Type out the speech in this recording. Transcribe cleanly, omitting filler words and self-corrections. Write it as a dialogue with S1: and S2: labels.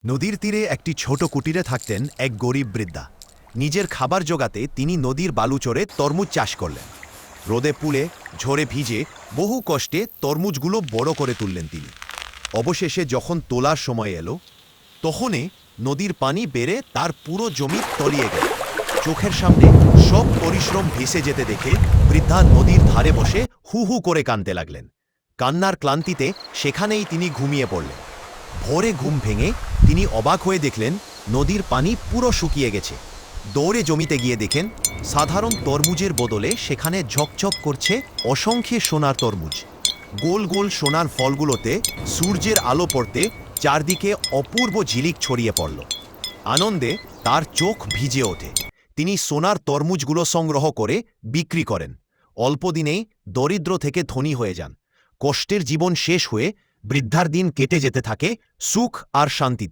S1: নদীর তীরে একটি ছোট কুটিরে থাকতেন এক গরিব বৃদ্ধা। নিজের খাবার জোগাতে তিনি নদীর বালু চড়ে তরমুজ চাষ করলেন। রোদে পুড়ে ঝড়ে ভিজে বহু কষ্টে তরমুজগুলো বড় করে তুললেন তিনি। অবশেষে যখন তোলার সময় এলো, তখনই নদীর পানি বেড়ে তার পুরো জমি তলিয়ে গেল। চোখের সামনে সব পরিশ্রম ভেসে যেতে দেখে বৃদ্ধা নদীর ধারে বসে হু হু করে কাঁদতে লাগলেন। কান্নার ক্লান্তিতে সেখানেই তিনি ঘুমিয়ে পড়লেন। ভোরে ঘুম ভেঙে তিনি অবাক হয়ে দেখলেন নদীর পানি পুরো শুকিয়ে গেছে। দৌড়ে জমিতে গিয়ে দেখেন সাধারণ তরমুজের বদলে সেখানে ঝকঝক করছে অসংখ্য সোনার তরমুজ। গোল গোল সোনার ফলগুলোতে সূর্যের আলো পড়তে চারদিকে অপূর্ব ঝিলিক ছড়িয়ে পড়ল। আনন্দে তার চোখ ভিজে ওঠে। তিনি সোনার তরমুজগুলো সংগ্রহ করে বিক্রি করেন। অল্পদিনেই দরিদ্র থেকে ধনী হয়ে যান। কষ্টের জীবন শেষ হয়ে বৃদ্ধার দিন কেটে যেতে থাকে সুখ আর শান্তিতে।